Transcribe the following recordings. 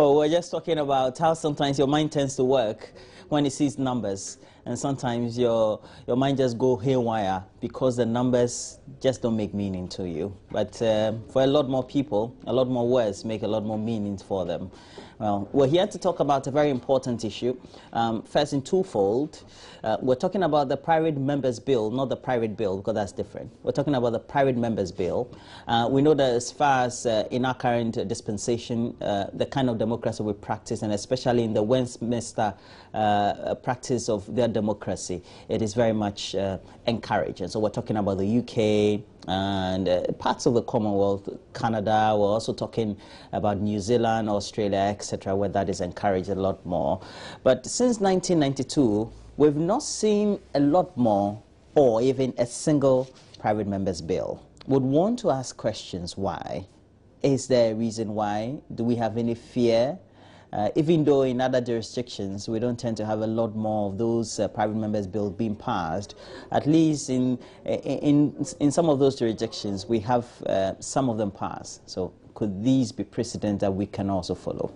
Oh, we're just talking about how sometimes your mind tends to work when it sees numbers, and sometimes your mind just go haywire because the numbers just don't make meaning to you. But for a lot more people, a lot more words make a lot more meaning for them. Well, we're here to talk about a very important issue. First, in twofold, we're talking about the Private Members Bill, not the Private Bill, because that's different. We're talking about the Private Members Bill. We know that as far as in our current dispensation, the kind of democracy we practice, and especially in the Westminster practice of their democracy, it is very much encouraged. And so we're talking about the UK and parts of the Commonwealth, Canada. We're also talking about New Zealand, Australia, etc., where that is encouraged a lot more. But since 1992, we've not seen a lot more or even a single private members bill. Would want to ask questions why. Is there a reason why? Do we have any fear? Even though in other jurisdictions we don't tend to have a lot more of those private members bills being passed, at least in some of those jurisdictions we have some of them passed. So could these be precedent that we can also follow?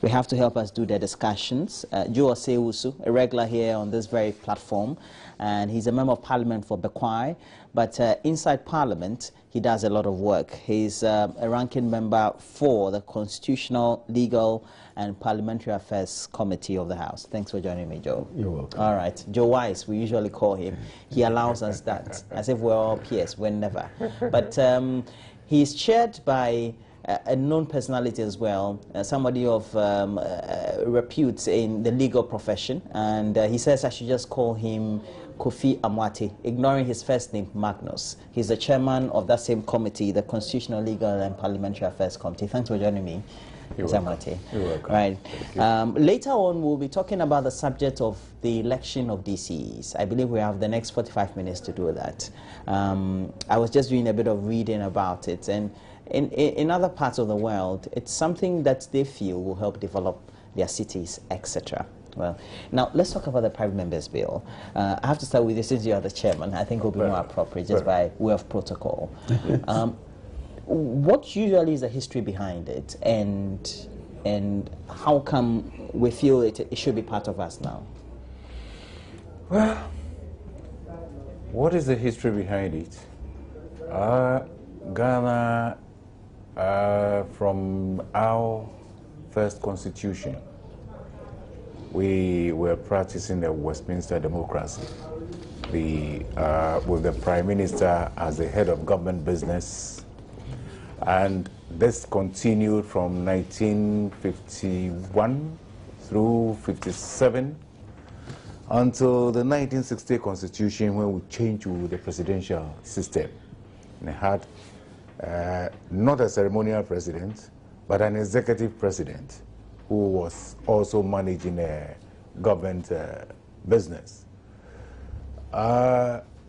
We have to help us do the discussions. Joe Osei-Owusu, a regular here on this very platform, and he's a member of Parliament for Bekwai, but inside Parliament he does a lot of work. He's a ranking member for the Constitutional, Legal and Parliamentary Affairs Committee of the House. Thanks for joining me, Joe. You're welcome. All right. Joe Wise, we usually call him. He allows us that, as if we're all peers. We're never. But he's chaired by a known personality as well, somebody of repute in the legal profession. And he says I should just call him Kofi Amoatey, ignoring his first name, Magnus. He's the chairman of that same committee, the Constitutional, Legal and Parliamentary Affairs Committee. Thanks for joining me. You're welcome. You're welcome. Right. Later on, we'll be talking about the subject of the election of DCs. I believe we have the next 45 minutes to do that. I was just doing a bit of reading about it, and in other parts of the world, it's something that they feel will help develop their cities, etc. Well, now let's talk about the Private Members Bill. I have to start with you since you are the chairman. I think it will be more appropriate just by way of protocol. What usually is the history behind it, and how come we feel it should be part of us now? Well, what is the history behind it? Ghana, from our first constitution, we were practicing the Westminster democracy, with the Prime Minister as the head of government business. And this continued from 1951 through 57 until the 1960 constitution, when we changed to the presidential system. And it had not a ceremonial president, but an executive president who was also managing a government business.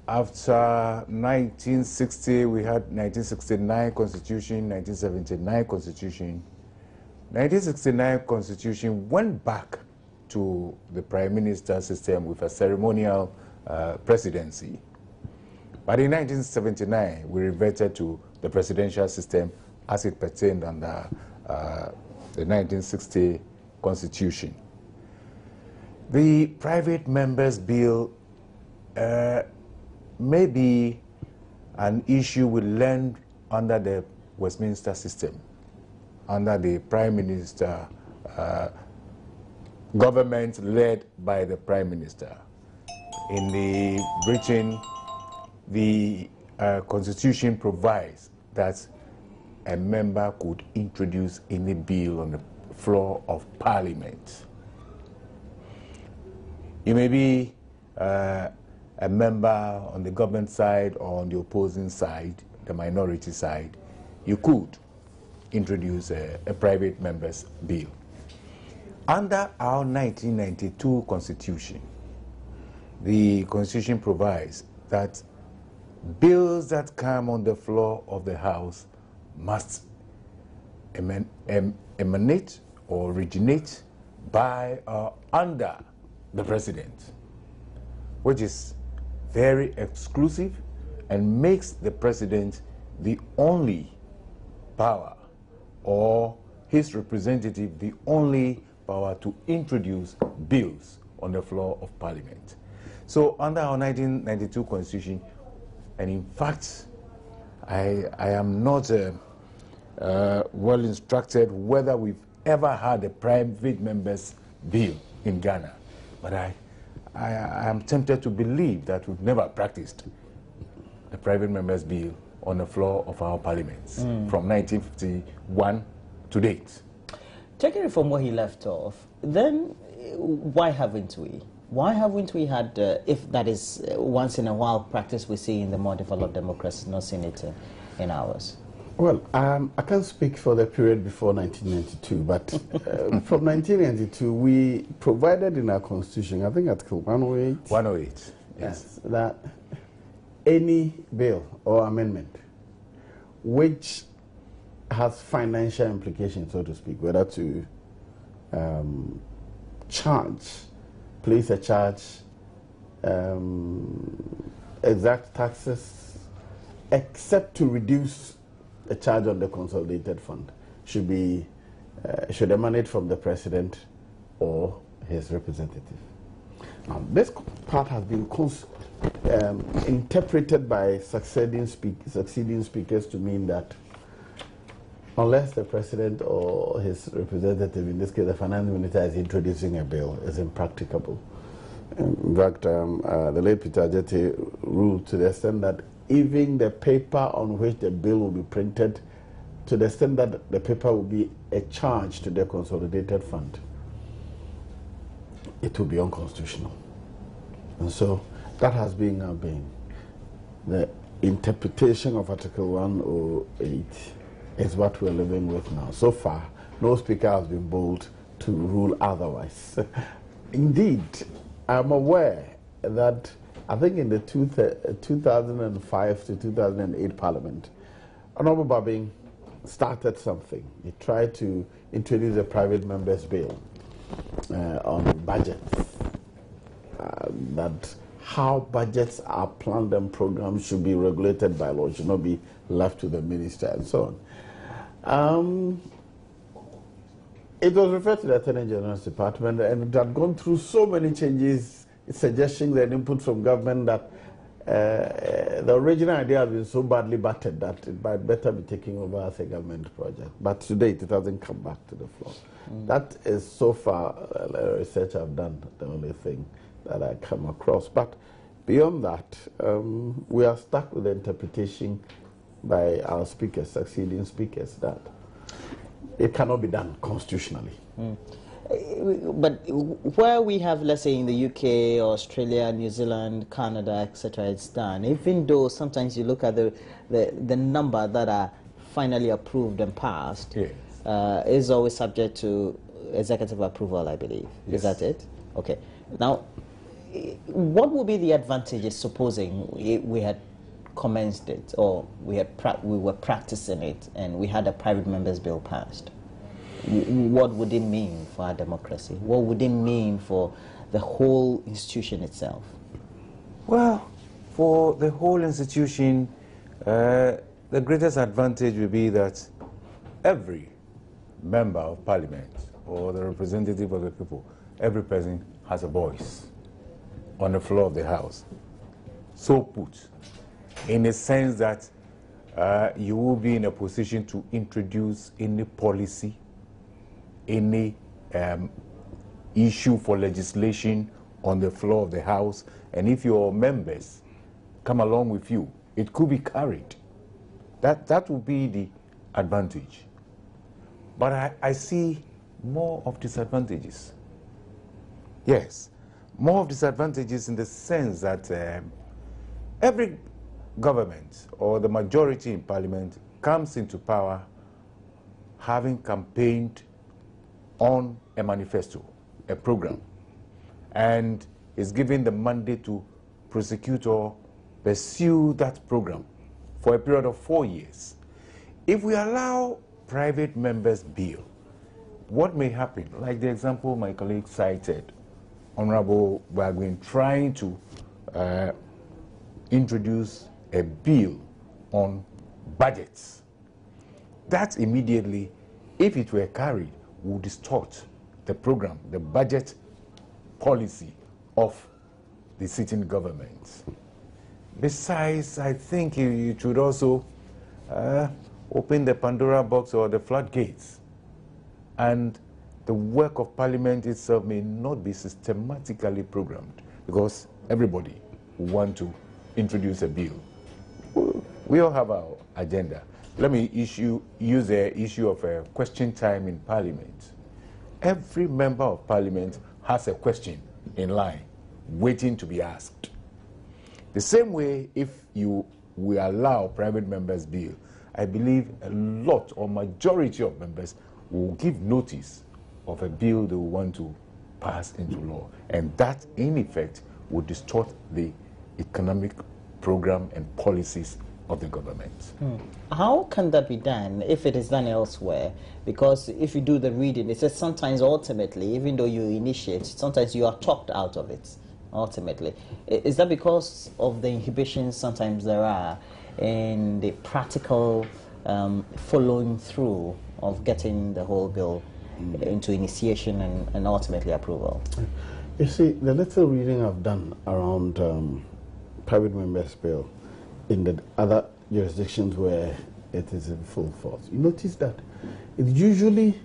After 1960, we had 1969 Constitution, 1979 Constitution. 1969 Constitution went back to the Prime Minister system with a ceremonial presidency. But in 1979, we reverted to the presidential system as it pertained under the 1960 Constitution. The Private Members Bill may be an issue we learned under the Westminster system, under the Prime Minister, government led by the Prime Minister. In the Britain, the Constitution provides that a member could introduce any bill on the floor of Parliament. You may be a member on the government side or on the opposing side, the minority side. You could introduce a private members bill. Under our 1992 Constitution, the Constitution provides that bills that come on the floor of the House must emanate or originate by or under the President, which is very exclusive and makes the President the only power or his representative the only power to introduce bills on the floor of Parliament. So under our 1992 Constitution, and in fact, I am not well instructed whether we've ever had a private member's bill in Ghana, but I am tempted to believe that we've never practiced a private member's bill on the floor of our parliaments from 1951 to date. Taking it from where he left off, then why haven't we? Why haven't we had, if that is once in a while practice we see in the more developed democracies, not seen it in ours? Well, I can't speak for the period before 1992, but from 1992 we provided in our constitution, I think Article 108. 108, yes. That any bill or amendment which has financial implications, so to speak, whether to place a charge, exact taxes, except to reduce a charge on the consolidated fund, should emanate from the president or his representative. Now, this part has been interpreted by succeeding speakers to mean that unless the president or his representative, in this case the finance minister, is introducing a bill, it's impracticable. In fact, the late Peter Adjeti ruled to the extent that even the paper on which the bill will be printed, to the extent that the paper will be a charge to the consolidated fund, it will be unconstitutional. And so that has been our bane. The interpretation of Article 108 is what we're living with now. So far, no speaker has been bold to rule otherwise. Indeed, I'm aware that I think in the 2005 to 2008 Parliament, Honorable Babing started something. He tried to introduce a private member's bill on budgets, that how budgets are planned and programmed should be regulated by law, should not be left to the minister and so on. It was referred to the Attorney General's Department, and it had gone through so many changes, suggestions and input from government that the original idea has been so badly battered that it might better be taken over as a government project. But to date, it hasn't come back to the floor. That is so far the research I've done, the only thing that I come across. But beyond that, we are stuck with the interpretation by our speakers, succeeding speakers, that it cannot be done constitutionally. But where we have, let's say, in the UK, Australia, New Zealand, Canada, etc., it's done. Even though sometimes you look at the number that are finally approved and passed, yes, is always subject to executive approval, I believe. Yes. Is that it? Okay. Now, what would be the advantages, supposing we had commenced it, or we were practicing it, and we had a private member's bill passed? What would it mean for our democracy? What would it mean for the whole institution itself? Well, for the whole institution, the greatest advantage would be that every member of parliament or the representative of the people, every person has a voice on the floor of the house. So put, in a sense that you will be in a position to introduce any policy, any issue for legislation on the floor of the House, and if your members come along with you, it could be carried. That will be the advantage. But I see more of disadvantages. Yes, more of disadvantages in the sense that every government or the majority in parliament comes into power having campaigned on a manifesto, a program, and is given the mandate to prosecute or pursue that program for a period of 4 years. If we allow private members' bill, what may happen, like the example my colleague cited, Honorable Bagwin trying to introduce a bill on budgets, that immediately if it were carried, would distort the program, the budget policy of the sitting government. Besides, I think it should also open the Pandora box or the floodgates. And the work of Parliament itself may not be systematically programmed, because everybody will want to introduce a bill. We all have our agenda. Let me use the issue of a question time in Parliament. Every member of Parliament has a question in line, waiting to be asked. The same way, if we allow private members' bill, I believe a lot or majority of members will give notice of a bill they want to pass into law. And that, in effect, would distort the economic program and policies of the government. How can that be done if it is done elsewhere? Because if you do the reading, it says sometimes ultimately, even though you initiate, sometimes you are talked out of it, ultimately. Is that because of the inhibitions sometimes there are in the practical following through of getting the whole bill into initiation and ultimately approval? You see, the little reading I've done around private members' bill in the other jurisdictions where it is in full force, you notice that it's usually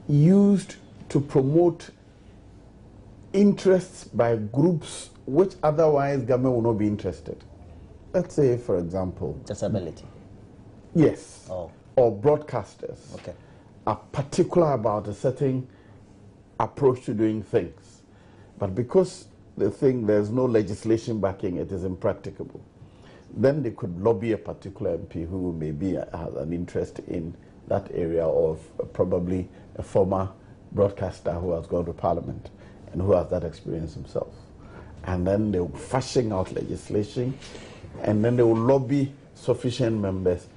used to promote interests by groups which otherwise government will not be interested. Let's say, for example, Disability. Yes. Oh. Or broadcasters. Okay. Are particular about a certain approach to doing things. But because there's no legislation backing it, is impracticable, then they could lobby a particular MP who maybe has an interest in that area, of probably a former broadcaster who has gone to Parliament and who has that experience himself. And then they will fashion out legislation, and then they will lobby sufficient members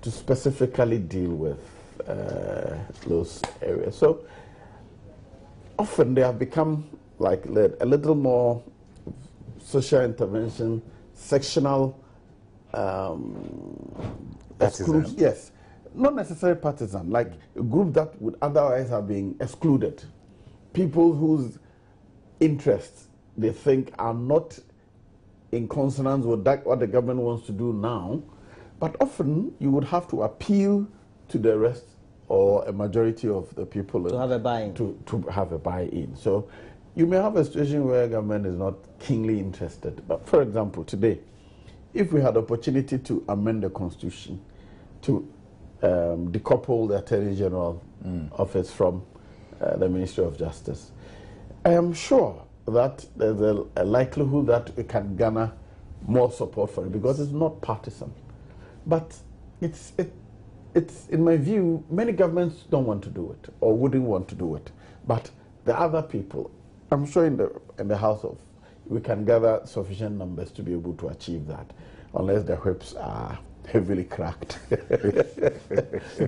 to specifically deal with those areas. So often they have become like a little more social intervention, sectional Partisan. Yes, not necessarily partisan, like a group that would otherwise have been excluded. People whose interests they think are not in consonance with that, what the government wants to do now. But often you would have to appeal to the rest or a majority of the people To have a buy-in. To have a buy-in. So you may have a situation where government is not keenly interested. But for example, today, if we had opportunity to amend the constitution to decouple the Attorney General office from the Ministry of Justice, I am sure that there's a likelihood that we can garner more support for it, because it's not partisan. But it's in my view, many governments don't want to do it or wouldn't want to do it. But the other people, I'm sure in the House of, we can gather sufficient numbers to be able to achieve that, unless the whips are heavily cracked.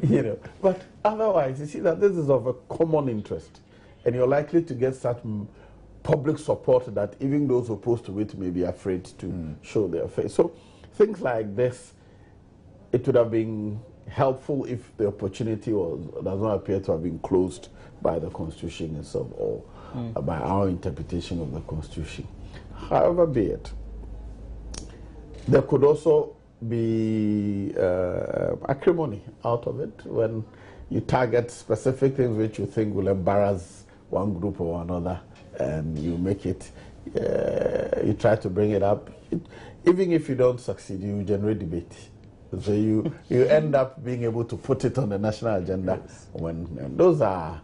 You know. But otherwise, you see that this is of a common interest, and you're likely to get such public support that even those opposed to it may be afraid to show their face. So things like this, it would have been helpful if the opportunity does not appear to have been closed by the Constitution itself or by our interpretation of the Constitution. However be it, there could also be acrimony out of it when you target specific things which you think will embarrass one group or another, and you make it, you try to bring it up. Even if you don't succeed, you generate debate. So you end up being able to put it on the national agenda. Yes. And those are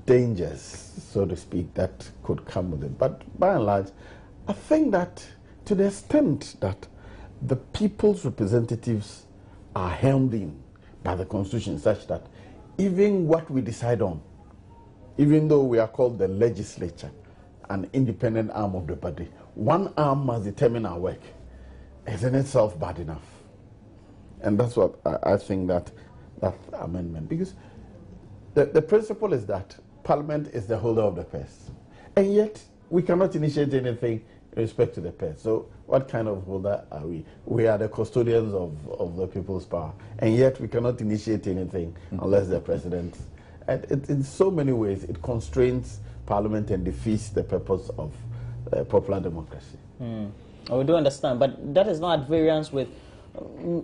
dangers, so to speak, that could come with it. But by and large, I think that to the extent that the people's representatives are hemmed in by the Constitution, such that even what we decide on, even though we are called the legislature, an independent arm of the body, one arm must determine our work, is in itself bad enough. And that's what I think that amendment, because the principle is that Parliament is the holder of the purse, and yet we cannot initiate anything respect to the past. So what kind of holder are we? We are the custodians of the people's power, and yet we cannot initiate anything unless the president. And in so many ways, it constrains Parliament and defeats the purpose of popular democracy. We do understand, but that is not at variance with,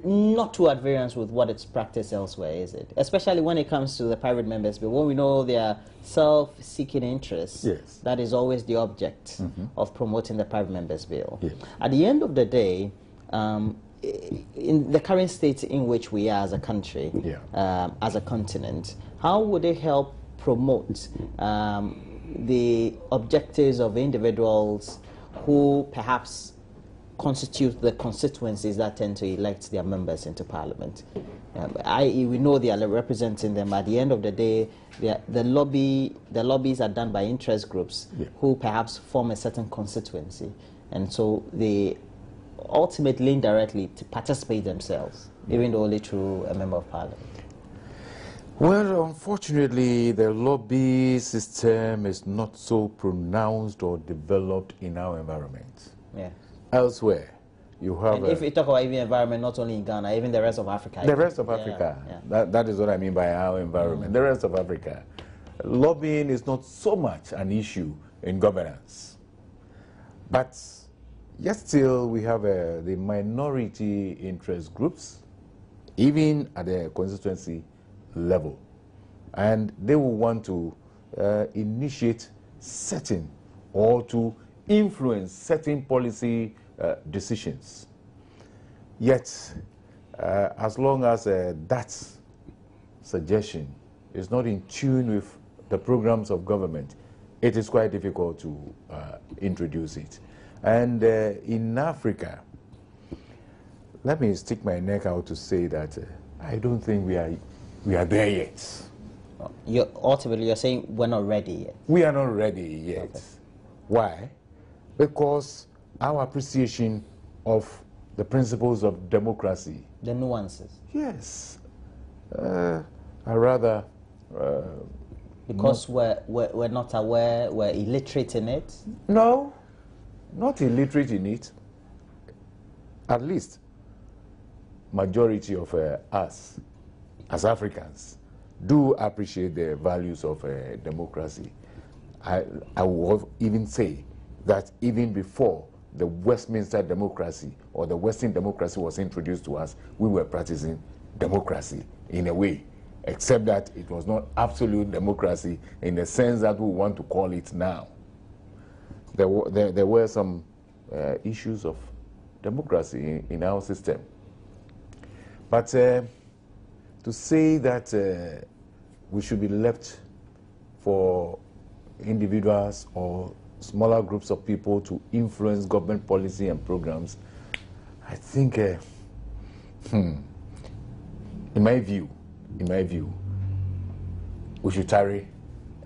not too at variance with what it's practiced elsewhere, is it? Especially when it comes to the private members bill, when we know their self-seeking interests. Yes. That is always the object of promoting the private members bill. Yes. At the end of the day, in the current state in which we are as a country, as a continent, how would it help promote the objectives of individuals who perhaps constitute the constituencies that tend to elect their members into Parliament? I.e., we know they are representing them. At the end of the day, the lobbies are done by interest groups who perhaps form a certain constituency, and so they ultimately, indirectly, to participate themselves, even though only through a member of Parliament. Well, unfortunately, the lobby system is not so pronounced or developed in our environment. Yeah. Elsewhere, you have... And if we talk about even environment, not only in Ghana, even the rest of Africa. The rest of Africa. That is what I mean by our environment. The rest of Africa. Lobbying is not so much an issue in governance. But yet still, we have the minority interest groups, even at the constituency level. And they will want to initiate certain or to influence certain policy decisions. Yet, as long as that suggestion is not in tune with the programs of government, it is quite difficult to introduce it. And in Africa, let me stick my neck out to say that I don't think we are there yet. Ultimately, you're saying we're not ready yet. We are not ready yet. Okay. Why? Because our appreciation of the principles of democracy. The nuances. Yes. Are rather... because we're not aware, we're illiterate in it? No, not illiterate in it. At least, majority of us, as Africans, do appreciate the values of democracy. I will even say that even before the Westminster democracy or the Western democracy was introduced to us, we were practicing democracy in a way, except that it was not absolute democracy in the sense that we want to call it now. There were some issues of democracy in our system. But to say that we should be left for individuals or smaller groups of people to influence government policy and programs, I think, in my view, we should tarry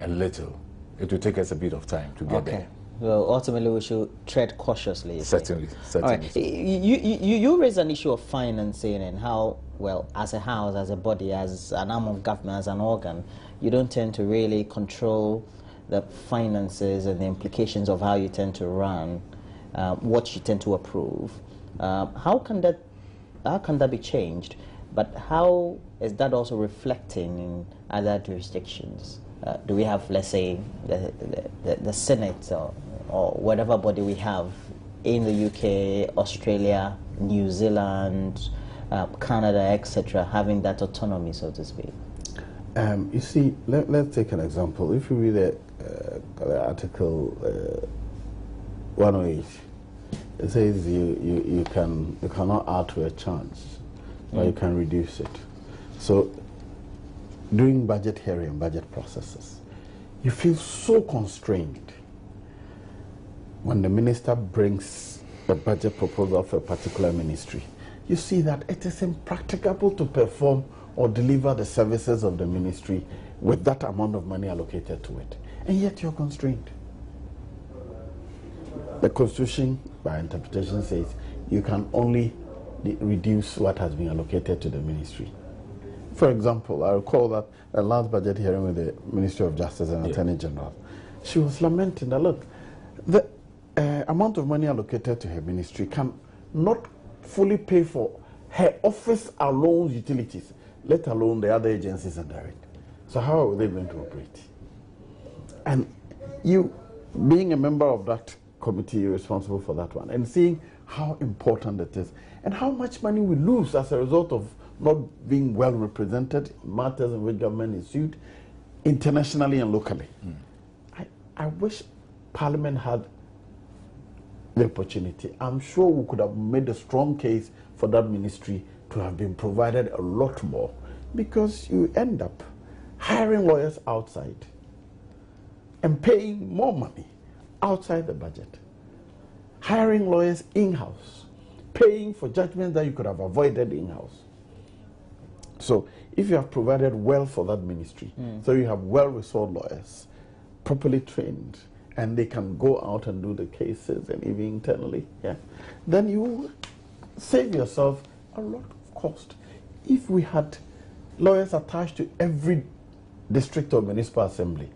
a little. It will take us a bit of time to get there. Well, ultimately, we should tread cautiously. Certainly. All right. You raised an issue of financing and how, well, as a house, as a body, as an arm of government, as an organ, you don't tend to really control the finances and the implications of how you tend to run, what you tend to approve. How can that be changed? But how is that also reflecting in other jurisdictions? Do we have, let's say, the Senate or whatever body we have in the UK, Australia, New Zealand, Canada, etc., having that autonomy, so to speak? You see, let's take an example. If you read the Article 108, it says you cannot add to a charge, but you can reduce it. So during budget hearing, budget processes, you feel so constrained when the minister brings a budget proposal for a particular ministry. You see that it is impracticable to perform or deliver the services of the ministry with that amount of money allocated to it. And yet you're constrained. The Constitution, by interpretation, says you can only reduce what has been allocated to the ministry. For example, I recall that the last budget hearing with the Ministry of Justice and Attorney General, she was lamenting that, look, amount of money allocated to her ministry can not fully pay for her office alone utilities, let alone the other agencies under it. So how are they going to operate? And you, being a member of that committee, you're responsible for that one, and seeing how important it is, and how much money we lose as a result of not being well represented in matters in which government is sued, internationally and locally. I wish Parliament had the opportunity. I'm sure we could have made a strong case for that ministry to have been provided a lot more, because you end up hiring lawyers outside and paying more money outside the budget, hiring lawyers in-house, paying for judgments that you could have avoided in-house. So if you have provided well for that ministry, so you have well-resourced lawyers, properly trained, and they can go out and do the cases and even internally, then you save yourself a lot of cost. If we had lawyers attached to every district or municipal assembly,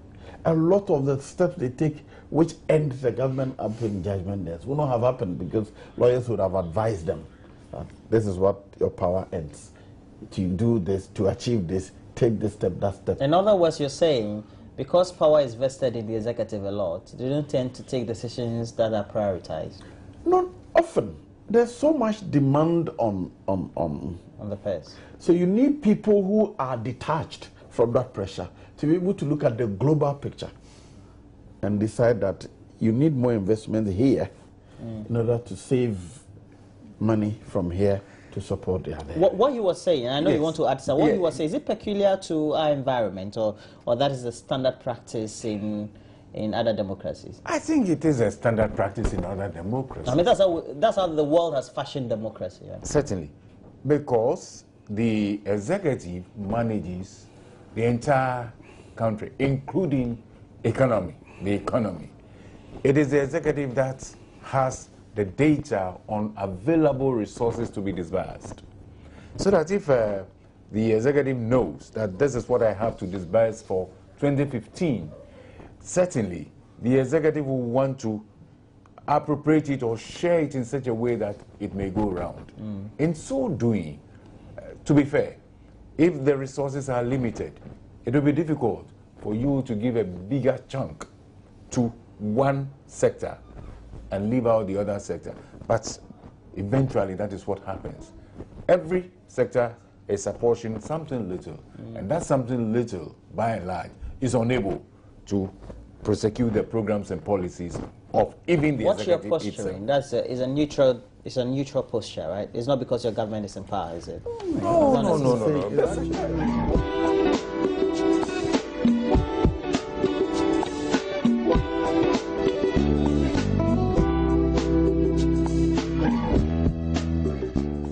a lot of the steps they take which end the government up in judgment days would not have happened, because lawyers would have advised them that this is what your power ends. To do this, to achieve this, take this step, that step. In other words, you're saying, because power is vested in the executive a lot, they don't tend to take decisions that are prioritized? Not often. There's so much demand on the purse. So you need people who are detached from that pressure to be able to look at the global picture and decide that you need more investment here in order to save money from here to support the other. What you were saying, I know you want to add something. What you were saying, is it peculiar to our environment, or that is the standard practice in other democracies? I think it is a standard practice in other democracies. I mean, that's how the world has fashioned democracy. Right? Certainly, because the executive manages the entire country, including the economy. It is the executive that has the data on available resources to be disbursed. So that if the executive knows that this is what I have to disburse for 2015, certainly the executive will want to appropriate it or share it in such a way that it may go around. In so doing, to be fair, if the resources are limited, it will be difficult for you to give a bigger chunk to one sector and leave out the other sector. But eventually that is what happens. Every sector is apportioned something little, and that something little, by and large, is unable to prosecute the programs and policies of even the executive itself. What's your posturing? It's a neutral posture, right? It's not because your government is in power, is it? No.